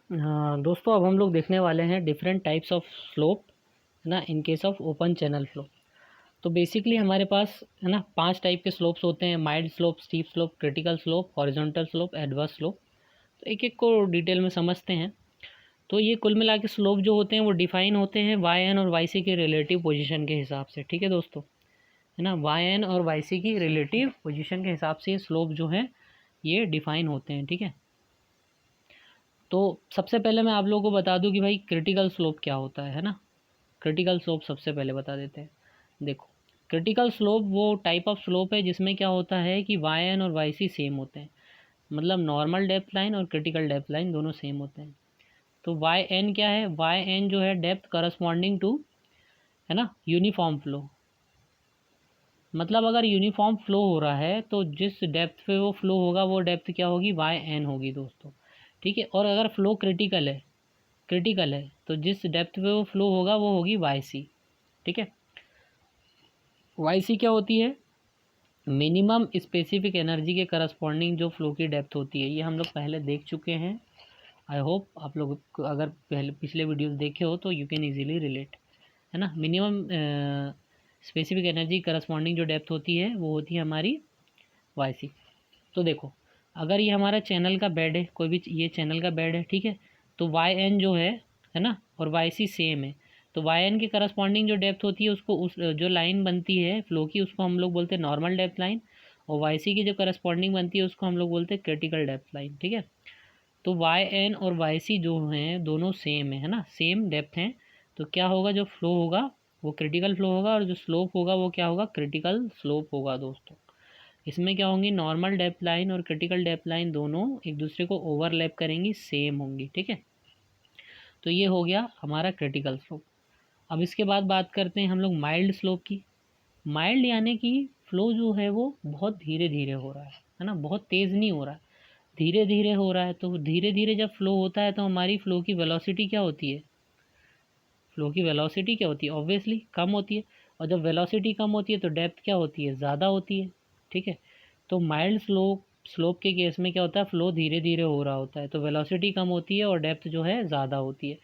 हाँ दोस्तों, अब हम लोग देखने वाले हैं डिफरेंट टाइप्स ऑफ स्लोप, है ना, in case of open channel flow. तो बेसिकली हमारे पास, है ना, 5 टाइप के स्लोप्स होते हैं: mild slope, steep slope, critical slope, horizontal slope, adverse slope. तो एक एक को डिटेल में समझते हैं। तो ये कुल मिला के स्लोप जो होते हैं वो डिफाइन होते हैं वाई एन और वाई सी के रिलेटिव पोजीशन के हिसाब से। ठीक है दोस्तों, है ना, वाई एन और वाई सी की रिलेटिव पोजीशन के हिसाब से ये स्लोप जो है ये डिफाइन होते हैं। ठीक है, तो सबसे पहले मैं आप लोगों को बता दूं कि भाई क्रिटिकल स्लोप क्या होता है ना। क्रिटिकल स्लोप सबसे पहले बता देते हैं। देखो, क्रिटिकल स्लोप वो टाइप ऑफ स्लोप है जिसमें क्या होता है कि वाई एन और वाई सी सेम होते हैं। मतलब नॉर्मल डेप्थ लाइन और क्रिटिकल डेप्थ लाइन दोनों सेम होते हैं। तो वाई एन क्या है? वाई एन जो है डेप्थ करस्पॉन्डिंग टू, है ना, यूनिफॉर्म फ्लो। मतलब अगर यूनिफॉर्म फ्लो हो रहा है तो जिस डेप्थ पे वो फ्लो होगा वो डेप्थ क्या होगी? वाई एन होगी दोस्तों। ठीक है, और अगर फ्लो क्रिटिकल है तो जिस डेप्थ पे वो फ्लो होगा वो होगी वाई सी। ठीक है, वाई सी क्या होती है? मिनिमम स्पेसिफिक एनर्जी के करस्पॉन्डिंग जो फ्लो की डेप्थ होती है। ये हम लोग पहले देख चुके हैं। आई होप आप लोग अगर पहले पिछले वीडियोस देखे हो तो यू कैन इजीली रिलेट, है ना। मिनिमम स्पेसिफिक एनर्जी करस्पॉन्डिंग जो डेप्थ होती है वो होती है हमारी वाई सी। तो देखो, अगर ये हमारा चैनल का बेड है, कोई भी ये चैनल का बेड है, ठीक है, तो वाई एन जो है ना, और वाई सी सेम है। तो वाई एन के करस्पॉन्डिंग जो डेप्थ होती है उसको, उस जो लाइन बनती है फ्लो की, उसको हम लोग बोलते हैं नॉर्मल डेप्थ लाइन। और वाई सी की जो करस्पॉन्डिंग बनती है उसको हम लोग बोलते हैं क्रिटिकल डेप्थ लाइन। ठीक है, तो वाई एन और वाई सी जो हैं दोनों सेम है ना, सेम डेप्थ हैं। तो क्या होगा? जो फ्लो होगा वो क्रिटिकल फ्लो होगा, और जो स्लोप होगा वो क्या होगा? क्रिटिकल स्लोप होगा दोस्तों। इसमें क्या होंगी? नॉर्मल डेप्थ लाइन और क्रिटिकल डेप्थ लाइन दोनों एक दूसरे को ओवरलैप करेंगी, सेम होंगी। ठीक है, तो ये हो गया हमारा क्रिटिकल स्लोप। अब इसके बाद बात करते हैं हम लोग माइल्ड स्लोप की। माइल्ड यानी कि फ्लो जो है वो बहुत धीरे धीरे हो रहा है ना, बहुत तेज़ नहीं हो रहा है, धीरे धीरे हो रहा है। तो धीरे धीरे जब फ्लो होता है तो हमारी फ्लो की वेलोसिटी क्या होती है? फ्लो की वेलोसिटी क्या होती है? ऑब्वियसली कम होती है। और जब वेलोसिटी कम होती है तो डेप्थ क्या होती है? ज़्यादा होती है। ठीक है, तो माइल्ड स्लोप स्लोप के केस में क्या होता है? फ्लो धीरे धीरे हो रहा होता है, तो वेलोसिटी कम होती है और डेप्थ जो है ज़्यादा होती है।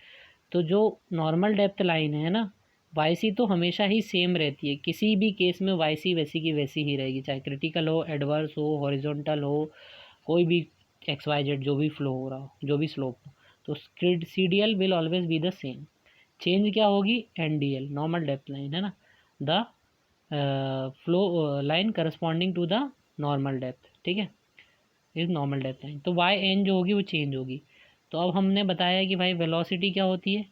तो जो नॉर्मल डेप्थ लाइन है ना, वाई सी तो हमेशा ही सेम रहती है। किसी भी केस में वाई सी वैसी की वैसी ही रहेगी, चाहे क्रिटिकल हो, एडवर्स हो, हॉरिजॉन्टल हो, कोई भी एक्स वाई जेड जो भी फ्लो हो रहा हो, जो भी स्लोप हो, तो C D L will always be the same. Change क्या होगी? N D L, normal depth line, है ना, the flow line corresponding to the normal depth. ठीक है, इज नॉर्मल डेप्थ लाइन। तो वाई एन जो होगी वो चेंज होगी। तो अब हमने बताया कि भाई वेलोसिटी क्या होती है?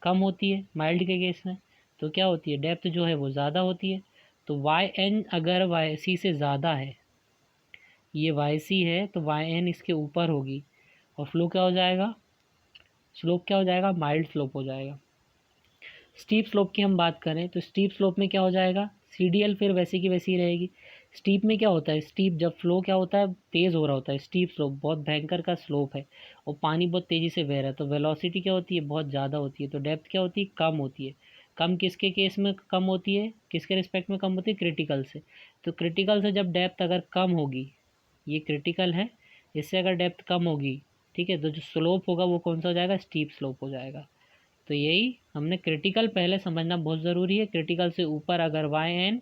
कम होती है माइल्ड के केस में। तो क्या होती है? डेप्थ जो है वो ज़्यादा होती है। तो वाई एन अगर वाई सी से ज़्यादा है, ये वाई सी है तो वाई एन इसके ऊपर होगी, और फ्लो क्या हो जाएगा? स्लोप क्या हो जाएगा? माइल्ड स्लोप हो जाएगा। स्टीप स्लोप की हम बात करें तो स्टीप स्लोप में क्या हो जाएगा? सी डी एल फिर वैसी की वैसी रहेगी। स्टीप में क्या होता है? स्टीप जब फ्लो क्या होता है? तेज़ हो रहा होता है। स्टीप स्लोप बहुत भयंकर का स्लोप है और पानी बहुत तेज़ी से बह रहा है, तो वेलोसिटी क्या होती है? बहुत ज़्यादा होती है। तो डेप्थ क्या होती है? कम होती है। कम किसके केस में कम होती है? किसके रिस्पेक्ट में कम होती है? क्रिटिकल से। तो क्रिटिकल से जब डेप्थ अगर कम होगी, ये क्रिटिकल है, इससे अगर डेप्थ कम होगी, ठीक है, तो जो स्लोप होगा वो कौन सा हो जाएगा? स्टीप स्लोप हो जाएगा। तो यही हमने क्रिटिकल पहले समझना बहुत ज़रूरी है। क्रिटिकल से ऊपर अगर वाई एन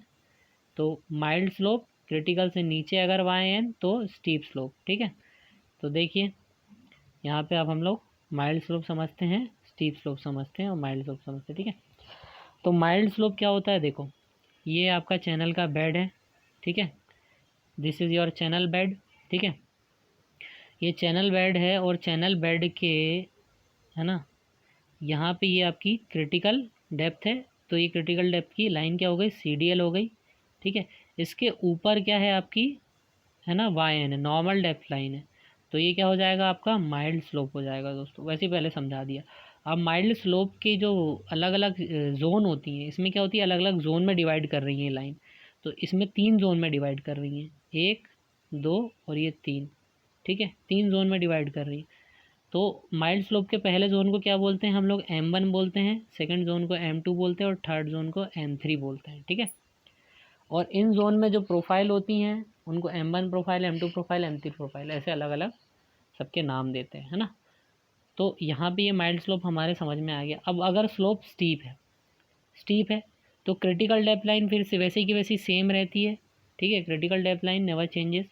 तो माइल्ड स्लोप, क्रिटिकल से नीचे अगर वाई एन तो स्टीप स्लोप। ठीक है, तो देखिए यहाँ पे अब हम लोग माइल्ड स्लोप समझते हैं, स्टीप स्लोप समझते हैं और माइल्ड स्लोप समझते हैं। ठीक है, तो माइल्ड स्लोप क्या होता है? देखो, ये आपका चैनल का बेड है। ठीक है, this is your channel bed. ठीक है, ये चैनल बेड है और चैनल बेड के, है ना, यहाँ पे ये आपकी क्रिटिकल डेप्थ है। तो ये क्रिटिकल डेप्थ की लाइन क्या हो गई? सी डी एल हो गई। ठीक है, इसके ऊपर क्या है आपकी, है ना, वाई एन है, नॉर्मल डेप्थ लाइन है। तो ये क्या हो जाएगा? आपका माइल्ड स्लोप हो जाएगा दोस्तों। वैसे ही पहले समझा दिया। अब माइल्ड स्लोप की जो अलग अलग जोन होती हैं, इसमें क्या होती है? अलग अलग जोन में डिवाइड कर रही है लाइन। तो इसमें 3 जोन में डिवाइड कर रही हैं, 1, 2 और ये 3। ठीक है, 3 जोन में डिवाइड कर रही है। तो माइल्ड स्लोप के पहले जोन को क्या बोलते हैं हम लोग? M1 बोलते हैं, सेकंड जोन को M2 बोलते हैं और थर्ड जोन को M3 बोलते हैं। ठीक है, और इन जोन में जो प्रोफाइल होती हैं उनको M1 profile, M2 profile, M3 profile, ऐसे अलग अलग सबके नाम देते हैं, है ना। तो यहाँ पे ये माइल्ड स्लोप हमारे समझ में आ गया। अब अगर स्लोप स्टीप है तो क्रिटिकल डेप्थ लाइन फिर से वैसे की वैसी सेम रहती है, ठीक है, critical depth line never changes.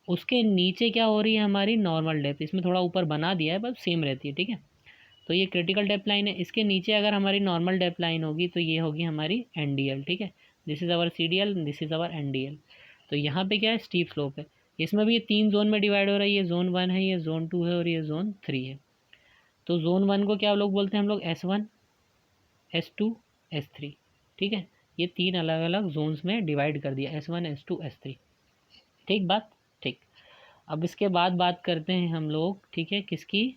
उसके नीचे क्या हो रही है हमारी नॉर्मल डेप्थ, इसमें थोड़ा ऊपर बना दिया है बस सेम रहती है, ठीक है। तो ये क्रिटिकल डेप्थ लाइन है, इसके नीचे अगर हमारी नॉर्मल डेप्थ लाइन होगी तो ये होगी हमारी एनडीएल, ठीक है। This is our CDL, this is our NDL. तो यहाँ पे क्या है, स्टीप स्लोप है। इसमें भी ये 3 जोन में डिवाइड हो रहा है, ये जोन 1 है, ये जोन 2 है और ये जोन 3 है। तो जोन 1 को क्या लोग बोलते हैं हम लोग, S1, S2, S3, ठीक है। ये 3 अलग अलग जोन्स में डिवाइड कर दिया, S1, S2, S3, ठीक बात, ठीक। अब इसके बाद बात करते हैं हम लोग, ठीक है, किसकी,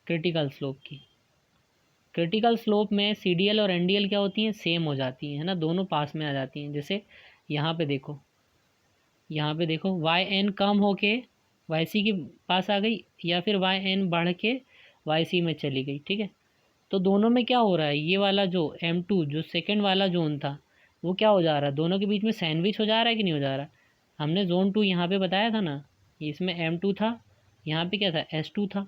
क्रिटिकल स्लोप की। क्रिटिकल स्लोप में सीडीएल और एनडीएल क्या होती हैं, सेम हो जाती हैं, है ना, दोनों पास में आ जाती हैं। जैसे यहाँ पे देखो, यहाँ पे देखो वाई एन कम होके वाई सी के पास आ गई, या फिर वाई एन बढ़ के वाई सी में चली गई, ठीक है। तो दोनों में क्या हो रहा है, ये वाला जो M2 जो सेकंड वाला जोन था वो क्या हो जा रहा है, दोनों के बीच में सैंडविच हो जा रहा है कि नहीं हो जा रहा। हमने जोन 2 यहाँ पे बताया था ना, इसमें M2 था, यहाँ पे क्या था, S2 था।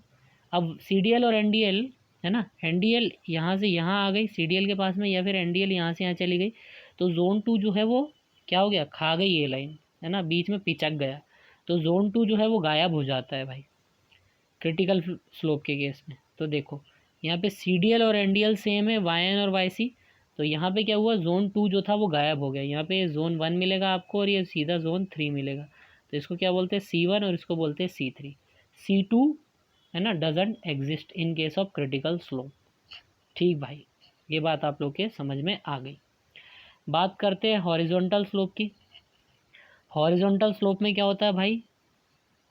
अब CDL और NDL, है ना, NDL यहाँ से यहाँ आ गई CDL के पास में, या फिर NDL यहाँ से यहाँ चली गई, तो जोन 2 जो है वो क्या हो गया, खा गई ये लाइन, है ना, बीच में पिचक गया। तो जोन 2 जो है वो गायब हो जाता है भाई क्रिटिकल स्लोप के केस में। तो देखो यहाँ पे CDL और NDL सेम है, YN और YC। तो यहाँ पे क्या हुआ, जोन 2 जो था वो गायब हो गया, यहाँ पे जोन 1 मिलेगा आपको और ये सीधा जोन 3 मिलेगा। तो इसको क्या बोलते हैं, C1 और इसको बोलते हैं C3। C2, है ना, doesn't exist in case of critical slope. ठीक भाई, ये बात आप लोग के समझ में आ गई। बात करते हैं हॉरिजॉन्टल स्लोप की। हॉरिजॉन्टल स्लोप में क्या होता है भाई,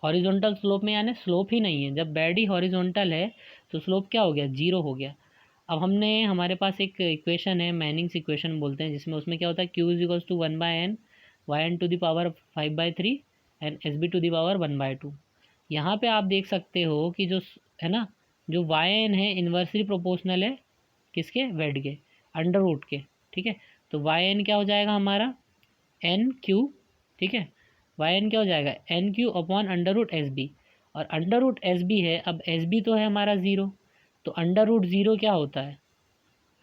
हॉरिजॉन्टल स्लोप में यानी स्लोप ही नहीं है, जब बेड ही हॉरिजॉन्टल है तो स्लोप क्या हो गया, जीरो हो गया। अब हमारे पास एक इक्वेशन है, मैनिंग्स इक्वेशन बोलते हैं, जिसमें उसमें क्या होता है, Q is equals to 1/n YN to the power 5/3 and SB to the power 1/2। यहाँ पे आप देख सकते हो कि जो, है ना, जो YN है इन्वर्सली प्रोपोर्शनल है किसके, वेड के, अंडर रूट के, ठीक है। तो YN क्या हो जाएगा हमारा, NQ, ठीक है, YN क्या हो जाएगा, NQ upon under root SB। और अंडर रूट SB है, अब SB तो है हमारा ज़ीरो, तो अंडर रूट ज़ीरो क्या होता है,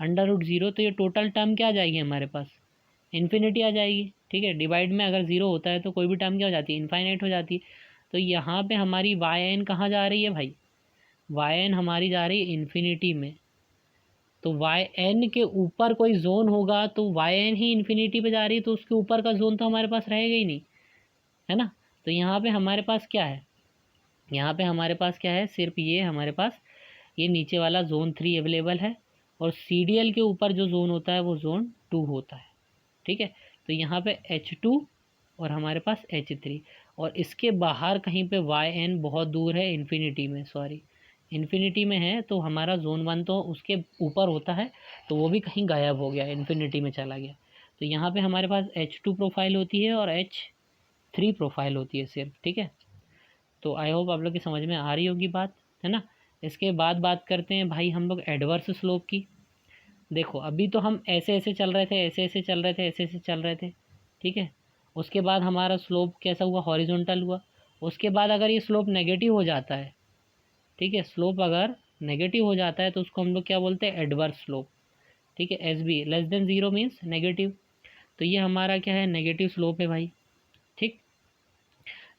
अंडर रूट ज़ीरो, तो ये टोटल टर्म क्या आ जाएगी हमारे पास, इन्फिनिटी आ जाएगी, ठीक है। डिवाइड में अगर ज़ीरो होता है तो कोई भी टर्म क्या हो जाती है, इनफाइनाइट हो जाती है। तो यहाँ पे हमारी YN कहाँ जा रही है भाई, YN हमारी जा रही है इन्फिनिटी में। तो YN के ऊपर कोई जोन होगा तो YN ही इन्फिनिटी पे जा रही है, तो उसके ऊपर का जोन तो हमारे पास रहेगा ही नहीं, है ना। तो यहाँ पे हमारे पास क्या है, यहाँ पे हमारे पास क्या है, सिर्फ ये हमारे पास ये नीचे वाला जोन 3 अवेलेबल है, और CDL के ऊपर जो जोन होता है वो जोन 2 होता है, ठीक है। तो यहाँ पे H2 और हमारे पास H3, और इसके बाहर कहीं पे YN बहुत दूर है, इन्फिनिटी में, सॉरी इन्फिनिटी में है, तो हमारा जोन 1 तो उसके ऊपर होता है, तो वो भी कहीं गायब हो गया, इन्फिनिटी में चला गया। तो यहाँ पे हमारे पास H2 प्रोफाइल होती है और H3 प्रोफाइल होती है सिर्फ, ठीक है। तो आई होप आप लोग की समझ में आ रही होगी बात, है ना। इसके बाद बात करते हैं भाई हम लोग एडवर्स स्लोप की। देखो अभी तो हम ऐसे ऐसे चल रहे थे, ऐसे ऐसे चल रहे थे, ऐसे ऐसे चल रहे थे, ठीक है। उसके बाद हमारा स्लोप कैसा हुआ, हॉरिजॉन्टल हुआ। उसके बाद अगर ये स्लोप नेगेटिव हो जाता है, ठीक है, स्लोप अगर नेगेटिव हो जाता है तो उसको हम लोग क्या बोलते हैं, एडवर्स स्लोप, ठीक है। SB less than zero means negative. तो ये हमारा क्या है, नेगेटिव स्लोप है भाई, ठीक।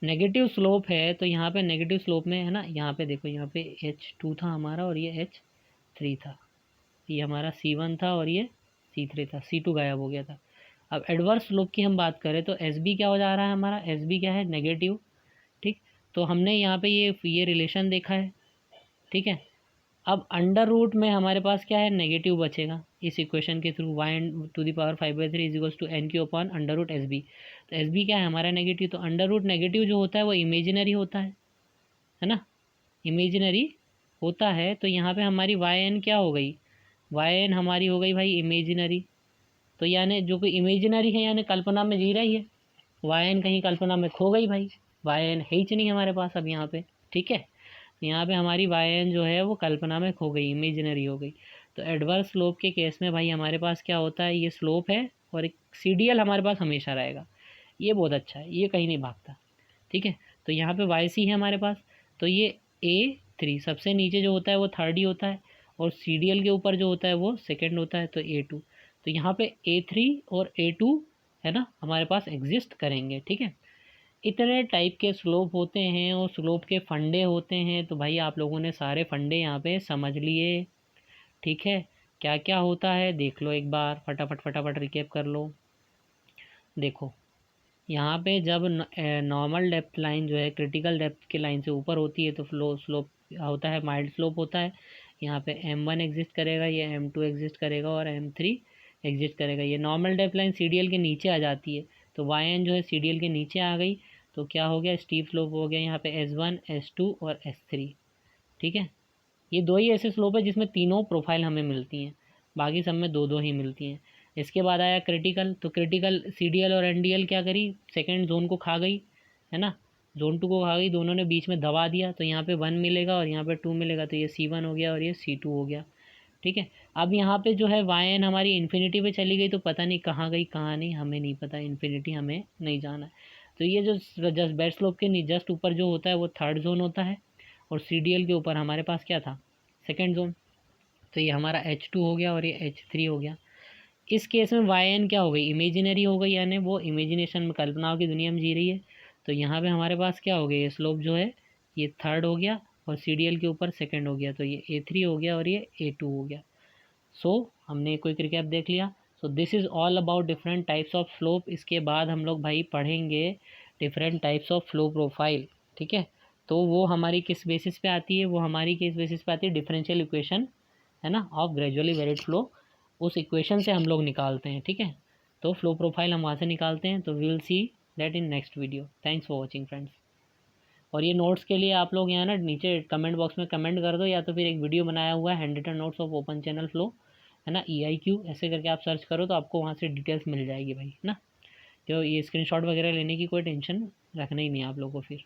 नेगेटिव स्लोप है तो यहाँ पे नेगेटिव स्लोप में, है ना, यहाँ पे देखो, यहाँ पे H2 था हमारा और ये H3 था, ये हमारा C1 था और ये C3 था, C2 गायब हो गया था। अब एडवर्स स्लोप की हम बात करें तो SB क्या हो जा रहा है हमारा, SB क्या है, नेगेटिव, ठीक। तो हमने यहाँ पे ये रिलेशन देखा है, ठीक है। अब अंडर रूट में हमारे पास क्या है, नेगेटिव बचेगा इस इक्वेशन के थ्रू, YN to the power 5/3 is equals to NQ upon under root SB। तो SB क्या है हमारा, नेगेटिव। तो अंडर रूट नेगेटिव जो होता है वो इमेजिनरी होता है ना, इमेजिनरी होता है। तो यहाँ पे हमारी YN क्या हो गई, YN हमारी हो गई भाई इमेजिनरी। तो यानी जो कोई इमेजिनरी है यानी कल्पना में जी रही है, YN कहीं कल्पना में खो गई भाई, YN है ही नहीं हमारे पास अब यहाँ पे, ठीक है। यहाँ पे हमारी YN जो है वो कल्पना में खो गई, इमेजिनरी हो गई। तो एडवर्स स्लोप के केस में भाई हमारे पास क्या होता है, ये स्लोप है और एक CDL हमारे पास हमेशा रहेगा, ये बहुत अच्छा है, ये कहीं नहीं भागता, ठीक है। तो यहाँ पे YC है हमारे पास, तो ये H3, सबसे नीचे जो होता है वो थर्ड ही होता है, और CDL के ऊपर जो होता है वो सेकेंड होता है, तो A2। तो यहाँ पे A3 और A2 है ना हमारे पास एग्जिस्ट करेंगे, ठीक है। इतने टाइप के स्लोप होते हैं और स्लोप के फंडे होते हैं। तो भाई आप लोगों ने सारे फंडे यहाँ पे समझ लिए, ठीक है। क्या क्या होता है देख लो एक बार, फटाफट फटाफट रिकेप कर लो। देखो यहाँ पे जब नॉर्मल डेप्थ लाइन जो है क्रिटिकल डेप्थ की लाइन से ऊपर होती है तो फ्लो स्लोप होता है, माइल्ड स्लोप होता है। यहाँ पे M1 एग्जिस्ट करेगा, ये M2 एग्जिस्ट करेगा और M3 एग्जिस्ट करेगा। ये नॉर्मल डेप्थ लाइन CDL के नीचे आ जाती है, तो YN जो है CDL के नीचे आ गई, तो क्या हो गया, स्टीप स्लोप हो गया यहाँ पे S1 S2 और S3, ठीक है। ये दो ही ऐसे स्लोप है जिसमें तीनों प्रोफाइल हमें मिलती हैं, बाकी सब में दो दो ही मिलती हैं। इसके बाद आया क्रिटिकल, तो क्रिटिकल CDL और NDL क्या करी, सेकंड जोन को खा गई, है ना, जोन 2 को खा गई, दोनों ने बीच में दबा दिया, तो यहाँ पे 1 मिलेगा और यहाँ पे 2 मिलेगा, तो ये C1 हो गया और ये C2 हो गया, ठीक है। अब यहाँ पे जो है YN हमारी इन्फिनिटी पे चली गई, तो पता नहीं कहाँ गई कहाँ नहीं, हमें नहीं पता, इन्फिनिटी हमें नहीं जाना है। तो ये जो जस्ट बेड स्लोप के जस्ट ऊपर जो होता है वो थर्ड जोन होता है, और CDL के ऊपर हमारे पास क्या था, सेकेंड जोन। तो ये हमारा H2 हो गया और ये H3 हो गया। इस केस में YN क्या हो गई, इमेजिनरी हो गई, यानी वो इमेजिनेशन में, कल्पनाओं की दुनिया में जी रही है। तो यहाँ पे हमारे पास क्या हो गया, ये स्लोप जो है ये थर्ड हो गया और CDL के ऊपर सेकंड हो गया, तो ये A3 हो गया और ये A2 हो गया। सो हमने क्विक रिकैप देख लिया। So this is all about different types of slope. इसके बाद हम लोग भाई पढ़ेंगे different types of flow profile, ठीक है। तो वो हमारी किस बेसिस पे आती है, वो हमारी किस बेसिस पे आती है, डिफरेंशियल इक्वेशन है ना ऑफ ग्रेजुअली वेरिड फ्लो, उस इक्वेशन से हम लोग निकालते हैं, ठीक है। तो फ्लो प्रोफाइल हम वहाँ से निकालते हैं। तो we will see that in next video. Thanks for watching friends. और ये नोट्स के लिए आप लोग यहाँ ना नीचे कमेंट बॉक्स में कमेंट कर दो, या तो फिर एक वीडियो बनाया हुआ है handwritten notes of open channel flow, है ना, EIQ ऐसे करके आप सर्च करो तो आपको वहाँ से डिटेल्स मिल जाएगी भाई, है ना। तो ये स्क्रीनशॉट वगैरह लेने की कोई टेंशन रखना ही नहीं आप लोगों को फिर।